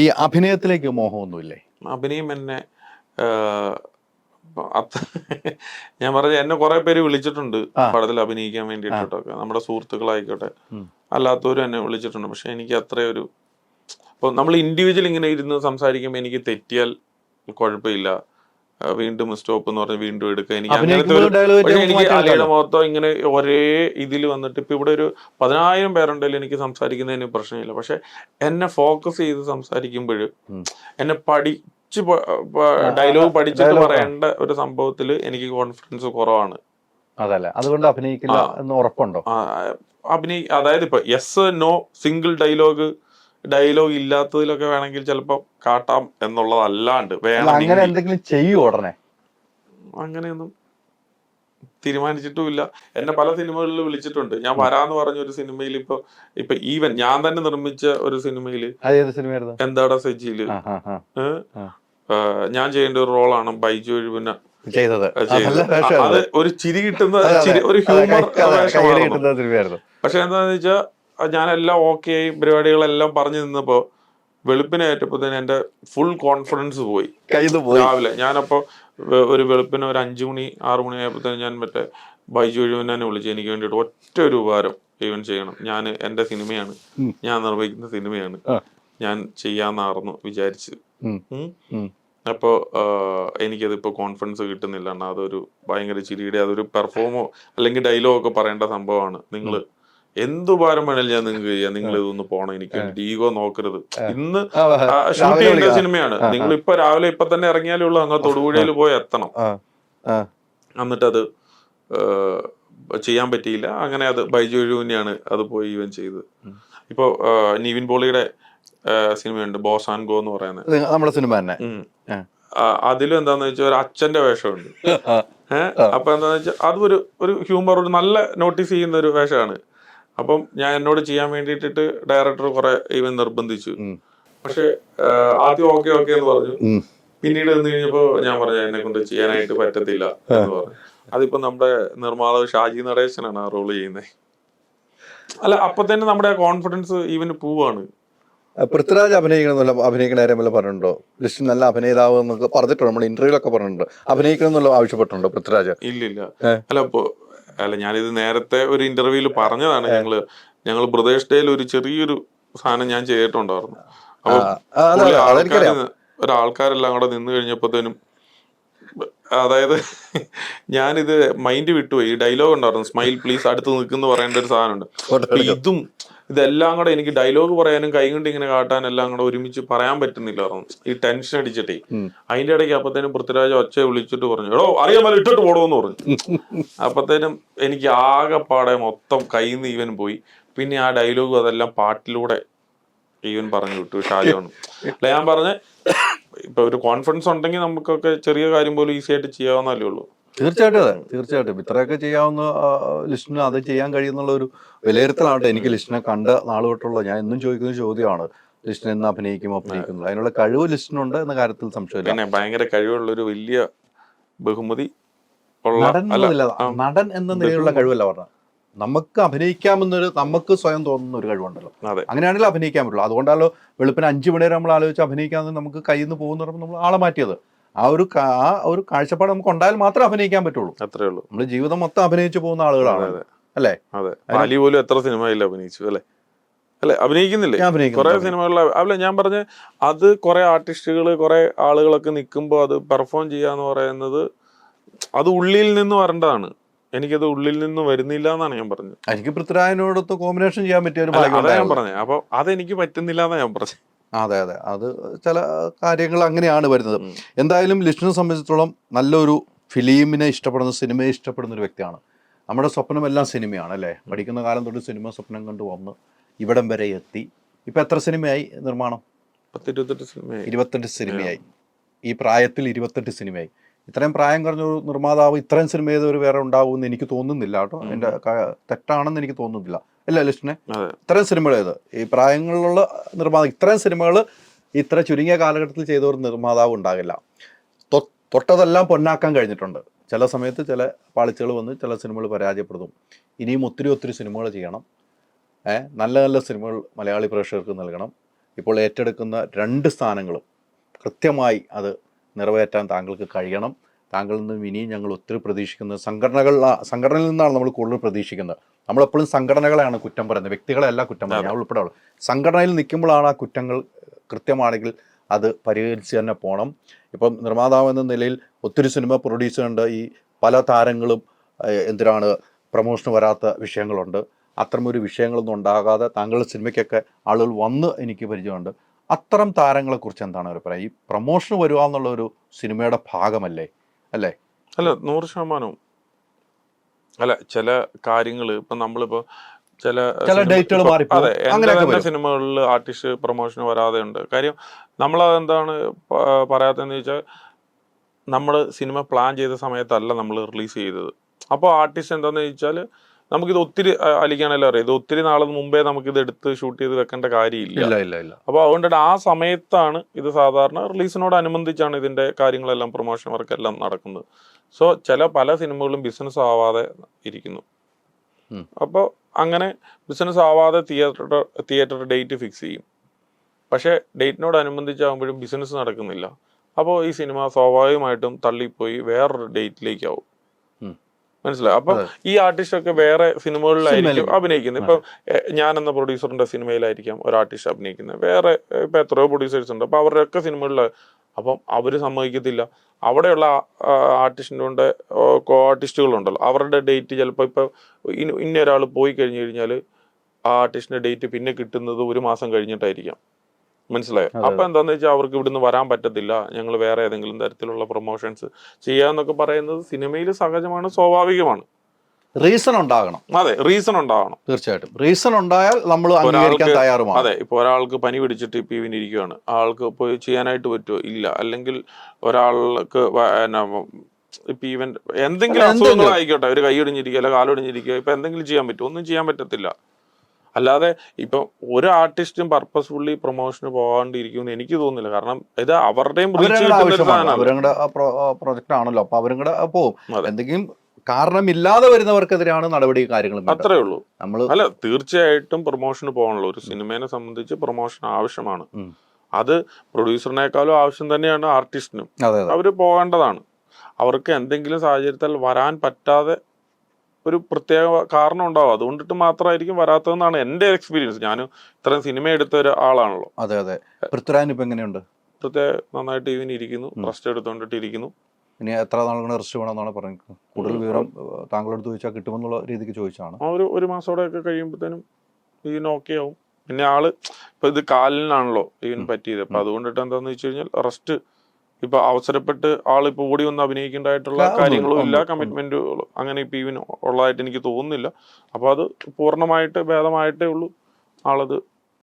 ഈ അഭിനയത്തിലേക്ക് മോഹമൊന്നുമില്ലേ? അഭിനയം എന്നെ ഞാൻ പറഞ്ഞ എന്നെ കുറെ പേര് വിളിച്ചിട്ടുണ്ട് പടത്തിൽ അഭിനയിക്കാൻ വേണ്ടിയിട്ടൊക്കെ, നമ്മുടെ സുഹൃത്തുക്കളായിക്കോട്ടെ അല്ലാത്തവരും എന്നെ വിളിച്ചിട്ടുണ്ട്. പക്ഷെ എനിക്ക് അത്രയൊരു, ഇപ്പൊ നമ്മൾ ഇൻഡിവിജ്വൽ ഇങ്ങനെ ഇരുന്ന് സംസാരിക്കുമ്പോൾ എനിക്ക് തെറ്റിയാൽ കുഴപ്പമില്ല, വീണ്ടും സ്റ്റോപ്പ് എന്ന് പറഞ്ഞ് വീണ്ടും എടുക്കുക, എനിക്ക് അങ്ങനത്തെ ഒരു, പക്ഷെ എനിക്ക് അലിയുടെ മുഖത്തോ ഇങ്ങനെ ഒരേ ഇതിൽ വന്നിട്ട് ഇപ്പൊ ഇവിടെ ഒരു 10,000 പേരുണ്ടെങ്കിലും എനിക്ക് സംസാരിക്കുന്നതിന് പ്രശ്നമില്ല. പക്ഷെ എന്നെ ഫോക്കസ് ചെയ്ത് സംസാരിക്കുമ്പോൾ എന്നെ ഡയലോഗ് പഠിച്ചിട്ട് പറയേണ്ട ഒരു സംഭവത്തിൽ എനിക്ക് കോൺഫിഡൻസ് കുറവാണ്. അതല്ല, അതുകൊണ്ട് അഭിനയിക്കില്ല എന്ന് ഉറപ്പുണ്ടോ? അതായത് ഇപ്പൊ യെസ് നോ സിംഗിൾ ഡയലോഗ് ഇല്ലാത്തതിലൊക്കെ വേണമെങ്കിൽ ചിലപ്പോ കാട്ടാം എന്നുള്ളതല്ലാണ്ട് അങ്ങനെ എന്തെങ്കിലും ചെയ്യൂ ഉടനെ അങ്ങനെയൊന്നും തീരുമാനിച്ചിട്ടുമില്ല. എന്നെ പല സിനിമകളിൽ വിളിച്ചിട്ടുണ്ട്. ഞാൻ വരാന്ന് പറഞ്ഞ ഒരു സിനിമയിൽ ഇപ്പൊ ഈവൻ ഞാൻ തന്നെ നിർമ്മിച്ച ഒരു സിനിമയില്, എന്താടാ സജിയില് ഞാൻ ചെയ്യേണ്ട ഒരു റോളാണ് ബൈജു എഴുപുന്ന ചെയ്തത്. അത് ഒരു ചിരി കിട്ടുന്ന ഒരു ഹ്യൂമർ വേഷമായിരുന്നു. പക്ഷെ എന്താന്ന് വെച്ചാൽ ഞാനെല്ലാം ഓക്കെ ആയി പരിപാടികളെല്ലാം പറഞ്ഞു നിന്നപ്പോ വെളുപ്പിനേറ്റപ്പോഴത്തേന് എന്റെ ഫുൾ കോൺഫിഡൻസ് പോയി. രാവിലെ ഞാനപ്പോ ഒരു വെളുപ്പിന് ഒരു 5 മണി 6 മണി ആയപ്പോഴത്തേന് ഞാൻ മറ്റേ ബൈജു എഴുപനെ വിളിച്ചു, എനിക്ക് വേണ്ടിയിട്ട് ഒറ്റ ഒരു ഉപകാരം ഈവൻ ചെയ്യണം, ഞാൻ എന്റെ സിനിമയാണ്, ഞാൻ നിർവഹിക്കുന്ന സിനിമയാണ്, ഞാൻ ചെയ്യാന്നായിരുന്നു വിചാരിച്ചത്. അപ്പോ എനിക്കതിപ്പോ കോൺഫിഡൻസ് കിട്ടുന്നില്ല. കാരണം അതൊരു ഭയങ്കര ചിരിയുടെ അതൊരു പെർഫോമോ അല്ലെങ്കിൽ ഡയലോഗ് ഒക്കെ പറയേണ്ട സംഭവമാണ്. നിങ്ങൾ എന്തുപകാരം വേണേലും ഞാൻ നിങ്ങൾക്ക് ചെയ്യാം, നിങ്ങൾ ഇതൊന്ന് പോണം, എനിക്ക് വേണ്ടിട്ട് ഈഗോ നോക്കരുത്. ഇന്ന് ഷൂട്ട് ചെയ്യേണ്ട സിനിമയാണ്, നിങ്ങൾ ഇപ്പൊ രാവിലെ ഇപ്പൊ തന്നെ ഇറങ്ങിയാലേ ഉള്ളൂ അങ്ങ് തൊടുപുഴയിൽ പോയി എത്തണം. എന്നിട്ടത് ചെയ്യാൻ പറ്റിയില്ല. അങ്ങനെ അത് ബൈജു എഴുപുന്നെയാണ് അത് പോയി ഈവൻ ചെയ്തത്. ഇപ്പൊ നിവിൻ പോളിയുടെ സിനിമയുണ്ട് ബോസ് ആൻഡ് ഗോ എന്ന് പറയുന്നത്, നമ്മുടെ സിനിമ തന്നെ. അതിലും എന്താന്ന് വെച്ചാൽ ഒരു അച്ഛന്റെ വേഷമുണ്ട്. അപ്പൊ എന്താന്ന് വെച്ചാൽ അതൊരു ഹ്യൂമർ, ഒരു നല്ല നോട്ടീസ് ചെയ്യുന്ന ഒരു വേഷമാണ്. അപ്പം ഞാൻ എന്നോട് ചെയ്യാൻ വേണ്ടിയിട്ട് ഡയറക്ടർ കുറെ ഈവൻ നിർബന്ധിച്ചു. പക്ഷെ ആദ്യം ഓക്കെ എന്ന് പറഞ്ഞു. പിന്നീട് എന്ന് കഴിഞ്ഞപ്പോ ഞാൻ പറഞ്ഞു എന്നെ കൊണ്ട് ചെയ്യാനായിട്ട് പറ്റത്തില്ല എന്ന് പറഞ്ഞു. അതിപ്പോ നമ്മുടെ നിർമ്മാതാവ് ഷാജി നടേശനാണ് ആ റോള് ചെയ്യുന്നത്. അല്ല, അപ്പൊ തന്നെ നമ്മുടെ കോൺഫിഡൻസ് ഈവന് പോവാണ്. പൃഥ്വിരാജ് അഭിനയിക്കണ കാര്യം വല്ല പറഞ്ഞിട്ടുണ്ടോ? ലിസ്റ്റ് നല്ല അഭിനേതാവ് എന്നൊക്കെ പറഞ്ഞിട്ടുണ്ടോ? നമ്മൾ ഇന്റർവ്യൂലൊക്കെ പറഞ്ഞിട്ടുണ്ടോ അഭിനയിക്കണം എന്നുള്ള ആവശ്യപ്പെട്ടുണ്ടോ പൃഥ്വിരാജ്? ഇല്ല. അല്ല ഞാനിത് നേരത്തെ ഒരു ഇന്റർവ്യൂല് പറഞ്ഞതാണ്. ഞങ്ങൾ ബ്രദേഴ്സ് ഡേയിൽ ഒരു ചെറിയൊരു സാധനം ഞാൻ ചെയ്തിട്ടുണ്ടായിരുന്നു. ഒരാൾക്കാരെല്ലാം കൂടെ നിന്ന് കഴിഞ്ഞപ്പോഴത്തേനും, അതായത് ഞാനിത് മൈൻഡ് വിട്ടുപോയി. ഈ ഡയലോഗ് ഉണ്ടായിരുന്നു, സ്മൈൽ പ്ലീസ് അടുത്ത് നിൽക്കുന്നു പറയേണ്ട ഒരു സാധനമുണ്ട്. ഇതെല്ലാം കൂടെ എനിക്ക് ഡയലോഗ് പറയാനും കൈ കൊണ്ട് ഇങ്ങനെ കാട്ടാനും എല്ലാം കൂടെ ഒരുമിച്ച് പറയാൻ പറ്റുന്നില്ലായിരുന്നു, ഈ ടെൻഷൻ അടിച്ചിട്ടേ. അതിന്റെ ഇടയ്ക്ക് അപ്പത്തേനും പൃഥ്വിരാജ് ഒച്ച വിളിച്ചിട്ട് പറഞ്ഞു, എടോ അറിയാമല്ലോ ഇട്ടിട്ട് പോടോന്ന് പറഞ്ഞു. അപ്പത്തേനും എനിക്ക് ആകെപ്പാടെ മൊത്തം കയ്യിൽ നിന്ന് ഈവൻ പോയി. പിന്നെ ആ ഡയലോഗും അതെല്ലാം പാട്ടിലൂടെ ഈവൻ പറഞ്ഞു വിട്ടു ഷാജോണ്. അല്ല ഞാൻ പറഞ്ഞ ഇപ്പൊ ഒരു കോൺഫിഡൻസ് ഉണ്ടെങ്കിൽ നമുക്കൊക്കെ ചെറിയ കാര്യം പോലും ഈസി ആയിട്ട് ചെയ്യാവുന്നല്ലേ ഉള്ളൂ. തീർച്ചയായിട്ടും ഇത്രയൊക്കെ ചെയ്യാവുന്ന ലിസ്റ്റിന് അത് ചെയ്യാൻ കഴിയുന്നുള്ള ഒരു വിലയിരുത്തലാവട്ടെ. എനിക്ക് ലിസ്റ്റിനെ കണ്ട നാള് തൊട്ടുള്ള ഞാൻ എന്നും ചോദിക്കുന്ന ചോദ്യമാണ്, ലിസ്റ്റിന് എന്ന് അഭിനയിക്കുന്നത്. അതിനുള്ള കഴിവ് ലിസ്റ്റിനുണ്ട് എന്ന കാര്യത്തിൽ സംശയമില്ല. പിന്നെ ഭയങ്കര കഴിവുള്ളൊരു വലിയ ബഹുമതി നടൻ എന്ന നിലയിലുള്ള കഴിവല്ല പറഞ്ഞത്, നമുക്ക് അഭിനയിക്കാമെന്നൊരു നമുക്ക് സ്വയം തോന്നുന്ന ഒരു കഴിവുണ്ടല്ലോ. അങ്ങനെയാണെങ്കിൽ അഭിനയിക്കാൻ പറ്റുള്ളൂ. അതുകൊണ്ടാണല്ലോ വെളുപ്പിന് 5 മണി വരെ നമ്മൾ ആലോചിച്ച് അഭിനയിക്കാമെന്ന് നമുക്ക് കയ്യിൽ നിന്ന് പോകുന്ന നമ്മൾ ആളെ മാറ്റിയത്. ആ ഒരു കാഴ്ചപ്പാട് നമുക്ക് ഉണ്ടായാൽ മാത്രമേ അഭിനയിക്കാൻ പറ്റുള്ളൂ. അത്രേ ഉള്ളൂ. നമ്മൾ ജീവിതം മൊത്തം അഭിനയിച്ചു പോകുന്ന ആളുകളാണ്, അല്ലേ? അലി പോലും എത്ര സിനിമയിൽ അഭിനയിച്ചു, അല്ലെ? അഭിനയിക്കുന്നില്ലേ കുറെ സിനിമകളിൽ? അല്ല ഞാൻ പറഞ്ഞ അത് കുറെ ആർട്ടിസ്റ്റുകൾ കുറെ ആളുകളൊക്കെ നിൽക്കുമ്പോൾ അത് പെർഫോം ചെയ്യാന്ന് പറയുന്നത് അത് ഉള്ളിൽ നിന്ന് വരേണ്ടതാണ്. എനിക്കത് ഉള്ളിൽ നിന്ന് വരുന്നില്ല എന്നാണ് ഞാൻ പറഞ്ഞത്. എനിക്ക് പൃഥ്വിരാജിനോടൊത്ത് കോമ്പിനേഷൻ ചെയ്യാൻ പറ്റിയ അതാ ഞാൻ പറഞ്ഞത്. അപ്പൊ അതെനിക്ക് പറ്റുന്നില്ല എന്നാ ഞാൻ പറഞ്ഞത്. അതെ, അത് ചില കാര്യങ്ങൾ അങ്ങനെയാണ് വരുന്നത്. എന്തായാലും ലിസ്റ്റിനെ സംബന്ധിച്ചിടത്തോളം നല്ലൊരു ഫിലിമിനെ ഇഷ്ടപ്പെടുന്ന, സിനിമയെ ഇഷ്ടപ്പെടുന്ന ഒരു വ്യക്തിയാണ്. നമ്മുടെ സ്വപ്നമെല്ലാം സിനിമയാണ്, അല്ലേ? പഠിക്കുന്ന കാലം തൊട്ട് സിനിമ സ്വപ്നം കണ്ടു വന്ന് ഇവിടം വരെ എത്തി. ഇപ്പം എത്ര സിനിമയായി നിർമ്മാണം? 28 സിനിമയായി. ഈ പ്രായത്തിൽ 28 സിനിമയായി. ഇത്രയും പ്രായം കുറഞ്ഞൊരു നിർമ്മാതാവ് ഇത്രയും സിനിമ ചെയ്തവർ വേറെ ഉണ്ടാവുമെന്ന് എനിക്ക് തോന്നുന്നില്ല കേട്ടോ. എൻ്റെ തെറ്റാണെന്ന് എനിക്ക് തോന്നുന്നില്ല, അല്ല ലിസ്റ്റിനെ? ഇത്രയും സിനിമകൾ ചെയ്ത് ഈ പ്രായങ്ങളിലുള്ള നിർമ്മാതാവ് ഇത്രയും സിനിമകൾ ഇത്ര ചുരുങ്ങിയ കാലഘട്ടത്തിൽ ചെയ്ത ഒരു നിർമ്മാതാവ് ഉണ്ടാകില്ല. തൊട്ടതെല്ലാം പൊന്നാക്കാൻ കഴിഞ്ഞിട്ടുണ്ട്. ചില സമയത്ത് ചില പാളിച്ചകൾ വന്ന് ചില സിനിമകൾ പരാജയപ്പെടുന്നു. ഇനിയും ഒത്തിരി സിനിമകൾ ചെയ്യണം. നല്ല സിനിമകൾ മലയാളി പ്രേക്ഷകർക്ക് നൽകണം. ഇപ്പോൾ ഏറ്റെടുക്കുന്ന 2 സ്ഥാനങ്ങളും കൃത്യമായി അത് നിറവേറ്റാൻ താങ്കൾക്ക് കഴിയണം. താങ്കളിൽ നിന്നും ഇനിയും ഞങ്ങൾ ഒത്തിരി പ്രതീക്ഷിക്കുന്നത് സംഘടനയിൽ നിന്നാണ് നമ്മൾ കൂടുതൽ പ്രതീക്ഷിക്കുന്നത്. നമ്മളെപ്പോഴും സംഘടനകളെയാണ് കുറ്റം പറയുന്നത്, വ്യക്തികളെയല്ല കുറ്റം പറയുന്നത്. ഞാൻ ഉൾപ്പെടെ സംഘടനയിൽ നിൽക്കുമ്പോഴാണ് ആ കുറ്റങ്ങൾ കൃത്യമാണെങ്കിൽ അത് പരിഹരിച്ച് തന്നെ പോകണം. ഇപ്പം നിർമ്മാതാവ് എന്ന നിലയിൽ ഒത്തിരി സിനിമ പ്രൊഡ്യൂസ് ചെയ്യേണ്ട ഈ പല താരങ്ങളും എന്തിനാണ് പ്രൊമോഷന് വരാത്ത വിഷയങ്ങളുണ്ട്. അത്തരമൊരു വിഷയങ്ങളൊന്നും ഉണ്ടാകാതെ താങ്കളുടെ സിനിമയ്ക്കൊക്കെ ആളുകൾ വന്ന് എനിക്ക് പരിചയമുണ്ട്. അത്തരം താരങ്ങളെക്കുറിച്ച് എന്താണ് അഭിപ്രായം? ഈ പ്രൊമോഷന് വരിക എന്നുള്ളൊരു സിനിമയുടെ ഭാഗമല്ലേ അല്ലേ? അല്ല, 100%. അല്ല, ചില കാര്യങ്ങൾ ഇപ്പം നമ്മളിപ്പോൾ ചില ഡേറ്റുകൾ മാറി, അതെ, എൻ്റെ സിനിമകളിൽ ആർട്ടിസ്റ്റ് പ്രൊമോഷന് വരാതെ ഉണ്ട്. കാര്യം നമ്മളതെന്താണ് പറയാത്തതെന്ന് ചോദിച്ചാൽ, നമ്മൾ സിനിമ പ്ലാൻ ചെയ്ത സമയത്തല്ല നമ്മൾ റിലീസ് ചെയ്തത്. അപ്പോൾ ആർട്ടിസ്റ്റ് എന്താണെന്ന് ചോദിച്ചാൽ, നമുക്കിത് ഒത്തിരി അലിക്കാണല്ലോ അറിയാം, ഇത് ഒത്തിരി നാളെ മുമ്പേ നമുക്കിത് എടുത്ത് ഷൂട്ട് ചെയ്ത് വെക്കേണ്ട കാര്യമില്ല. അപ്പോൾ അതുകൊണ്ട് ആ സമയത്താണ് ഇത് സാധാരണ റിലീസിനോടനുബന്ധിച്ചാണ് ഇതിൻ്റെ കാര്യങ്ങളെല്ലാം, പ്രൊമോഷൻ വർക്കെല്ലാം നടക്കുന്നത്. സോ പല സിനിമകളും ബിസിനസ് ആവാതെ ഇരിക്കുന്നു. അപ്പോൾ അങ്ങനെ ബിസിനസ് ആവാതെ തിയേറ്റർ ഡേറ്റ് ഫിക്സ് ചെയ്യും. പക്ഷേ ഡേറ്റിനോടനുബന്ധിച്ചാകുമ്പോഴും ബിസിനസ് നടക്കുന്നില്ല. അപ്പോൾ ഈ സിനിമ സ്വാഭാവികമായിട്ടും തള്ളിപ്പോയി വേറൊരു ഡേറ്റിലേക്കാവും. മനസ്സിലായി? അപ്പം ഈ ആർട്ടിസ്റ്റ് ഒക്കെ വേറെ സിനിമകളിലായിരിക്കും അഭിനയിക്കുന്നത്. ഇപ്പം ഞാനെന്ന പ്രൊഡ്യൂസറിന്റെ സിനിമയിലായിരിക്കാം ഒരു ആർട്ടിസ്റ്റ് അഭിനയിക്കുന്നത്. വേറെ ഇപ്പം എത്രയോ പ്രൊഡ്യൂസേഴ്സ് ഉണ്ട്. അപ്പം അവരുടെയൊക്കെ സിനിമകളിൽ അപ്പം അവർ സമ്മതിക്കത്തില്ല. അവിടെയുള്ള ആർട്ടിസ്റ്റിൻ്റെ കോ ആർട്ടിസ്റ്റുകളുണ്ടല്ലോ, അവരുടെ ഡേറ്റ് ചിലപ്പോൾ ഇപ്പോൾ ഇന്ന ഒരാൾ പോയി കഴിഞ്ഞ് കഴിഞ്ഞാൽ ആ ആർട്ടിസ്റ്റിന്റെ ഡേറ്റ് പിന്നെ കിട്ടുന്നത് 1 മാസം കഴിഞ്ഞിട്ടായിരിക്കാം. മനസ്സിലായോ? അപ്പൊ എന്താന്ന് വെച്ചാൽ അവർക്ക് ഇവിടുന്ന് വരാൻ പറ്റത്തില്ല, ഞങ്ങൾ വേറെ ഏതെങ്കിലും തരത്തിലുള്ള പ്രൊമോഷൻസ് ചെയ്യാന്നൊക്കെ പറയുന്നത് സിനിമയിൽ സഹജമാണ്, സ്വാഭാവികമാണ്. റീസൺ ഉണ്ടാകണം. അതെ, റീസൺ ഉണ്ടാകണം. തീർച്ചയായിട്ടും റീസൺ ഉണ്ടായാൽ നമ്മൾ അംഗീകരിക്കാൻ തയ്യാറുമാണ്. അതെ, ഇപ്പൊ ഒരാൾക്ക് പനി പിടിച്ചിട്ട് ഇപ്പൊ ഇവനിരിക്കുകയാണ്, ആൾക്ക് പോയി ചെയ്യാനായിട്ട് പറ്റുമോ? ഇല്ല. അല്ലെങ്കിൽ ഒരാൾക്ക് ഇപ്പൊ ഈവൻ എന്തെങ്കിലും അസുഖങ്ങളായിക്കോട്ടെ, ഒരു കൈ ഒടിഞ്ഞിരിക്കുക അല്ല കാലൊടിഞ്ഞിരിക്കുക, ഇപ്പൊ എന്തെങ്കിലും ചെയ്യാൻ പറ്റുമോ? ഒന്നും ചെയ്യാൻ പറ്റത്തില്ല. അല്ലാതെ ഇപ്പൊ ഒരു ആർട്ടിസ്റ്റും പർപ്പസ്ഫുള്ളി പ്രൊമോഷന് പോകാണ്ടിരിക്കുമെന്ന് എനിക്ക് തോന്നുന്നില്ല. കാരണം ഇത് അവരുടെയും അവരുടെ പ്രൊജക്ട് ആണല്ലോ, അപ്പൊ അവരും കൂടെ പോകും. എന്തെങ്കിലും കാരണമില്ലാതെ വരുന്നവർക്കെതിരെയാണ് നടപടി കാര്യങ്ങളും. അത്രേ ഉള്ളൂ. അല്ല, തീർച്ചയായിട്ടും പ്രൊമോഷന് പോകാനുള്ള ഒരു സിനിമയെ സംബന്ധിച്ച് പ്രൊമോഷൻ ആവശ്യമാണ്. അത് പ്രൊഡ്യൂസറിനേക്കാളും ആവശ്യം തന്നെയാണ് ആർട്ടിസ്റ്റിനും. അവര് പോകേണ്ടതാണ്. അവർക്ക് എന്തെങ്കിലും സാഹചര്യത്തിൽ വരാൻ പറ്റാതെ ഒരു പ്രത്യേക കാരണം ഉണ്ടാവും, അതുകൊണ്ടിട്ട് മാത്രമായിരിക്കും വരാത്തതെന്നാണ് എൻ്റെ എക്സ്പീരിയൻസ്. ഞാൻ ഇത്രയും സിനിമ എടുത്ത ഒരാളാണല്ലോ. അതെ അതെ. പൃഥ്വിരാജ് ഇപ്പൊ എങ്ങനെയുണ്ട്? നന്നായിട്ട് ഇവൻ ഇരിക്കുന്നു, റെസ്റ്റ് എടുത്തോണ്ടിട്ട് ഇരിക്കുന്നു. ഇനി എത്ര നാളുകൊണ്ട് റെസ്റ്റ് വേണമെന്നാണ് പറഞ്ഞത്? കൂടുതൽ വിവരം താങ്കളെടുത്ത് ചോദിച്ചാൽ കിട്ടുമെന്നുള്ള രീതിക്ക് ചോദിച്ചാണ്. ഒരു മാസത്തോടെ ഒക്കെ കഴിയുമ്പോഴത്തേനും ഇതിന് ഓക്കെ ആവും. പിന്നെ ആള് ഇപ്പൊ ഇത് കാലിനാണല്ലോ ഇതിന് പറ്റിയത്. അപ്പൊ അതുകൊണ്ടിട്ട് എന്താന്ന് വെച്ച് കഴിഞ്ഞാൽ റെസ്റ്റ്. ഇപ്പൊ അവസരപ്പെട്ട് ആളിപ്പോ ഓടി വന്ന് അഭിനയിക്കേണ്ടതായിട്ടുള്ള കാര്യങ്ങളും ഇല്ല, കമ്മിറ്റ്മെന്റുകളും അങ്ങനെ ഇപ്പൊ ഇവന് ഉള്ളതായിട്ട് എനിക്ക് തോന്നുന്നില്ല. അപ്പൊ അത് പൂർണ്ണമായിട്ട് ഭേദമായിട്ടേ ഉള്ളൂ. ആളത്